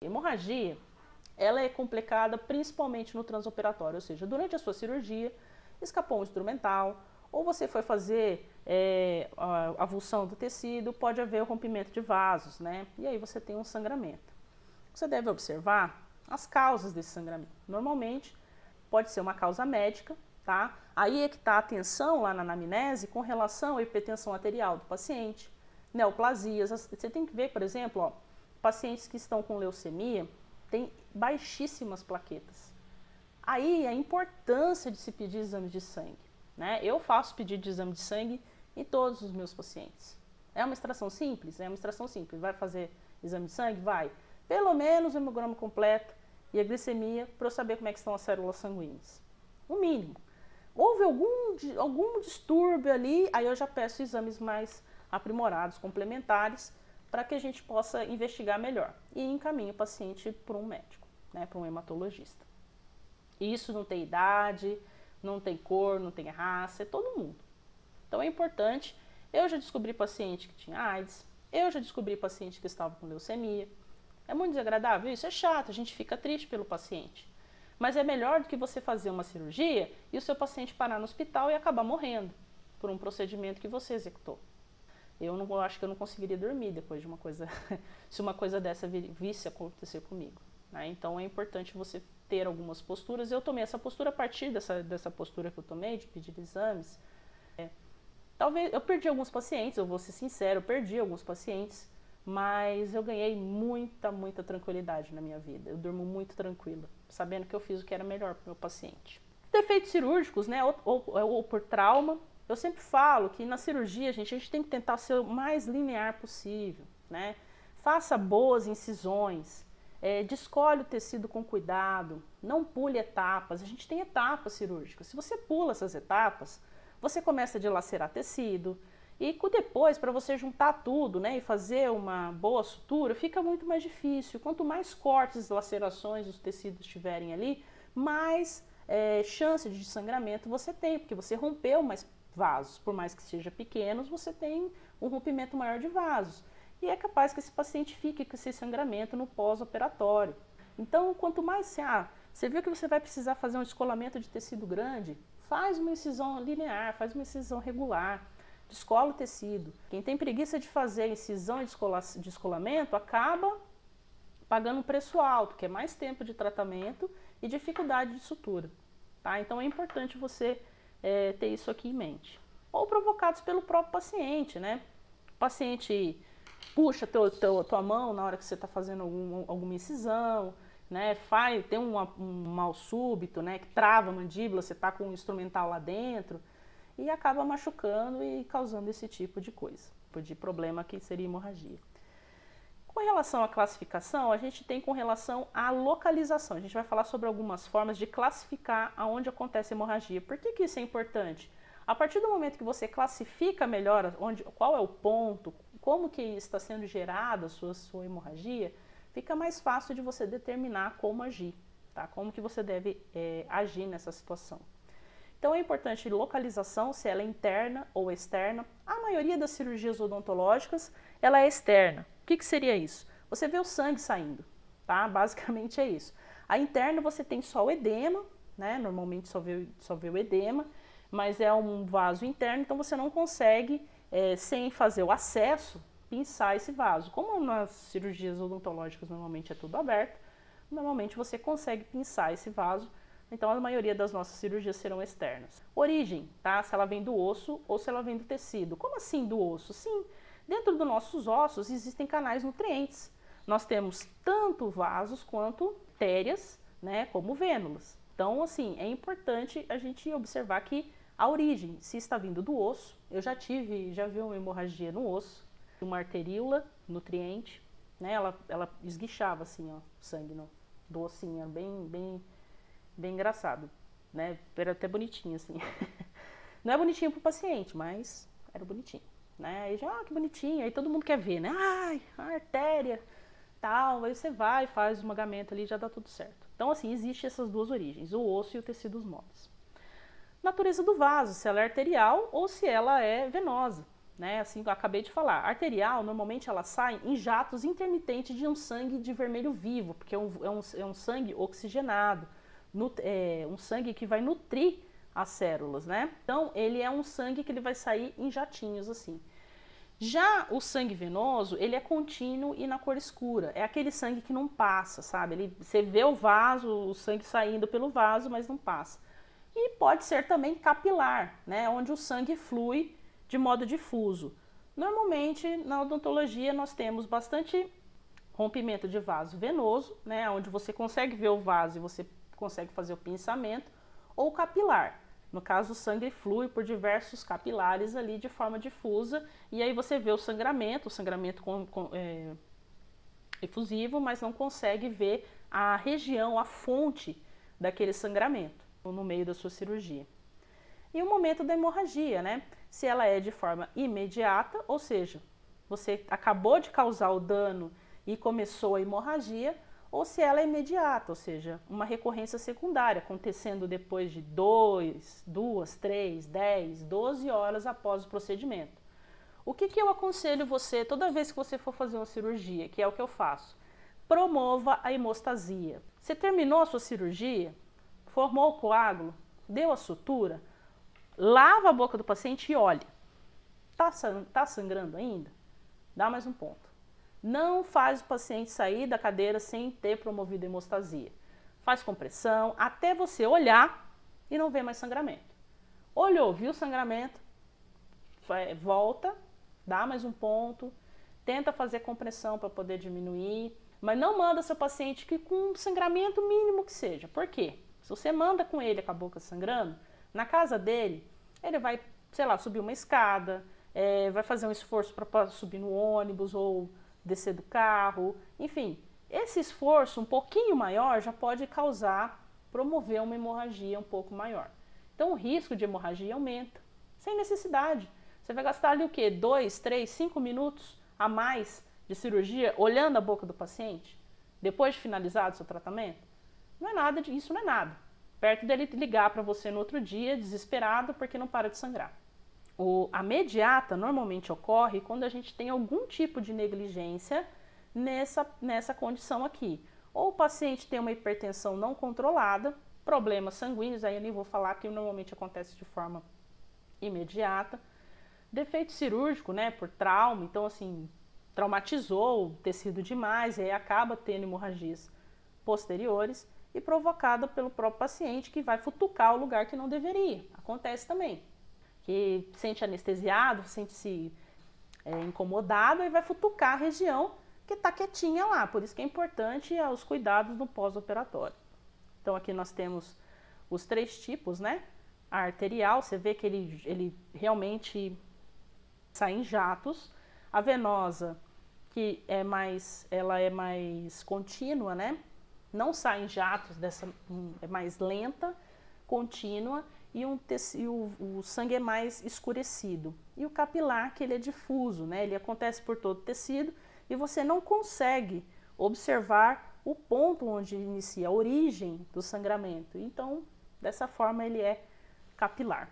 Hemorragia, ela é complicada principalmente no transoperatório, ou seja, durante a sua cirurgia, escapou um instrumental, ou você foi fazer a avulsão do tecido, pode haver o rompimento de vasos, né? E aí você tem um sangramento. Você deve observar as causas desse sangramento. Normalmente, pode ser uma causa médica, tá? Aí é que está a atenção lá na anamnese com relação à hipertensão arterial do paciente, neoplasias. Você tem que ver, por exemplo, ó, pacientes que estão com leucemia têm baixíssimas plaquetas. Aí a importância de se pedir exame de sangue, né? Eu faço pedido de exame de sangue em todos os meus pacientes. É uma extração simples? É uma extração simples. Vai fazer exame de sangue? Vai. Pelo menos o hemograma completo e a glicemia para eu saber como é que estão as células sanguíneas. O mínimo. Houve algum distúrbio ali, aí eu já peço exames mais aprimorados, complementares, para que a gente possa investigar melhor. E encaminho o paciente para um médico, né, para um hematologista. Isso não tem idade, não tem cor, não tem raça, é todo mundo. Então é importante. Eu já descobri paciente que tinha AIDS, eu já descobri paciente que estava com leucemia. É muito desagradável isso? É chato, a gente fica triste pelo paciente. Mas é melhor do que você fazer uma cirurgia e o seu paciente parar no hospital e acabar morrendo por um procedimento que você executou. Eu acho que eu não conseguiria dormir depois de uma coisa, se uma coisa dessa visse acontecer comigo, né? Então é importante você ter algumas posturas. Eu tomei essa postura a partir dessa postura que eu tomei de pedir exames. Talvez eu perdi alguns pacientes, eu vou ser sincero, eu perdi alguns pacientes, mas eu ganhei muita tranquilidade na minha vida. Eu durmo muito tranquila, sabendo que eu fiz o que era melhor para o meu paciente. Defeitos cirúrgicos, né, ou por trauma. Eu sempre falo que na cirurgia, a gente tem que tentar ser o mais linear possível, né? Faça boas incisões, descolhe o tecido com cuidado, não pule etapas. A gente tem etapas cirúrgicas. Se você pula essas etapas, você começa a dilacerar tecido e depois, para você juntar tudo, né, e fazer uma boa sutura, fica muito mais difícil. Quanto mais cortes, lacerações os tecidos tiverem ali, mais chance de sangramento você tem, porque você rompeu mais vasos. Por mais que sejam pequenos, você tem um rompimento maior de vasos. E é capaz que esse paciente fique com esse sangramento no pós-operatório. Então, quanto mais você viu que você vai precisar fazer um descolamento de tecido grande, faz uma incisão linear, faz uma incisão regular, descola o tecido. Quem tem preguiça de fazer incisão e descolamento acaba pagando um preço alto, que é mais tempo de tratamento e dificuldade de sutura, tá? Então é importante você ter isso aqui em mente. Ou provocados pelo próprio paciente, né? O paciente puxa tua mão na hora que você está fazendo alguma incisão, né? Tem um mal súbito, né? Que trava a mandíbula, você está com um instrumental lá dentro e acaba machucando e causando esse tipo de coisa, de problema que seria hemorragia. Com relação à classificação, a gente tem com relação à localização. A gente vai falar sobre algumas formas de classificar aonde acontece a hemorragia. Por que isso é importante? A partir do momento que você classifica melhor qual é o ponto, como que está sendo gerada a sua hemorragia, fica mais fácil de você determinar como agir, tá? Como que você deve agir nessa situação. Então é importante localização, se ela é interna ou externa. A maioria das cirurgias odontológicas, ela é externa. O que seria isso? Você vê o sangue saindo, tá? Basicamente é isso. A interna você tem só o edema, né? Normalmente só vê o edema, mas é um vaso interno, então você não consegue, sem fazer o acesso, pinçar esse vaso. Como nas cirurgias odontológicas normalmente é tudo aberto, normalmente você consegue pinçar esse vaso. Então, a maioria das nossas cirurgias serão externas. Origem, tá? Se ela vem do osso ou se ela vem do tecido. Como assim do osso? Sim, dentro dos nossos ossos existem canais nutrientes. Nós temos tanto vasos quanto artérias, né, como vênulas. Então, assim, é importante a gente observar que a origem, se está vindo do osso, eu já vi uma hemorragia no osso, uma arteríola nutriente, né, ela esguichava assim, ó, o sangue do ossinho, era bem engraçado, né? Era até bonitinho, assim. Não é bonitinho pro paciente, mas era bonitinho, né? Aí já, que bonitinho, aí todo mundo quer ver, né? Ai, a artéria, tal, aí você vai, faz o esmagamento ali, já dá tudo certo. Então, assim, existem essas duas origens, o osso e o tecido dos moles. Natureza do vaso, se ela é arterial ou se ela é venosa, né? Assim que eu acabei de falar. A arterial, normalmente ela sai em jatos intermitentes de um sangue de vermelho vivo, porque é um sangue oxigenado, um sangue que vai nutrir as células, né? Então, ele é um sangue que ele vai sair em jatinhos, assim. Já o sangue venoso, ele é contínuo e na cor escura. É aquele sangue que não passa, sabe? Você vê o vaso, o sangue saindo pelo vaso, mas não passa. E pode ser também capilar, né? Onde o sangue flui de modo difuso. Normalmente, na odontologia, nós temos bastante rompimento de vaso venoso, né? Onde você consegue ver o vaso e você consegue fazer o pinçamento, ou capilar. No caso, o sangue flui por diversos capilares ali de forma difusa, e aí você vê o sangramento efusivo, mas não consegue ver a região, a fonte daquele sangramento no meio da sua cirurgia. E o momento da hemorragia, né? Se ela é de forma imediata, ou seja, você acabou de causar o dano e começou a hemorragia, ou se ela é imediata, ou seja, uma recorrência secundária, acontecendo depois de 2, 3, 10, 12 horas após o procedimento. O que eu aconselho você, toda vez que você for fazer uma cirurgia, que é o que eu faço? Promova a hemostasia. Você terminou a sua cirurgia, formou o coágulo, deu a sutura, lava a boca do paciente e olha. Tá sangrando ainda? Dá mais um ponto. Não faz o paciente sair da cadeira sem ter promovido a hemostasia. Faz compressão até você olhar e não ver mais sangramento. Olhou, viu o sangramento, volta, dá mais um ponto, tenta fazer compressão para poder diminuir, mas não manda seu paciente com sangramento mínimo que seja. Por quê? Se você manda com ele com a boca sangrando, na casa dele, ele vai, sei lá, subir uma escada, vai fazer um esforço para subir no ônibus ou descer do carro, enfim, esse esforço um pouquinho maior já pode promover uma hemorragia um pouco maior. Então o risco de hemorragia aumenta, sem necessidade. Você vai gastar ali o quê? 2, 3, 5 minutos a mais de cirurgia olhando a boca do paciente, depois de finalizado o seu tratamento? Não é nada disso, não é nada. Perto dele ligar para você no outro dia, desesperado, porque não para de sangrar. A mediata normalmente ocorre quando a gente tem algum tipo de negligência nessa condição aqui. Ou o paciente tem uma hipertensão não controlada, problemas sanguíneos, aí eu nem vou falar que normalmente acontece de forma imediata. Defeito cirúrgico, né, por trauma, então assim, traumatizou o tecido demais, e aí acaba tendo hemorragias posteriores e provocada pelo próprio paciente que vai futucar o lugar que não deveria. Acontece também. Que sente anestesiado, sente-se incomodado e vai futucar a região que está quietinha lá. Por isso que é importante os cuidados no pós-operatório. Então aqui nós temos os 3 tipos, né? A arterial, você vê que ele realmente sai em jatos. A venosa, que ela é mais contínua, né? Não sai em jatos, é mais lenta, contínua. E o sangue é mais escurecido. E o capilar, que ele é difuso, né? Ele acontece por todo o tecido e você não consegue observar o ponto onde inicia a origem do sangramento. Então, dessa forma, ele é capilar.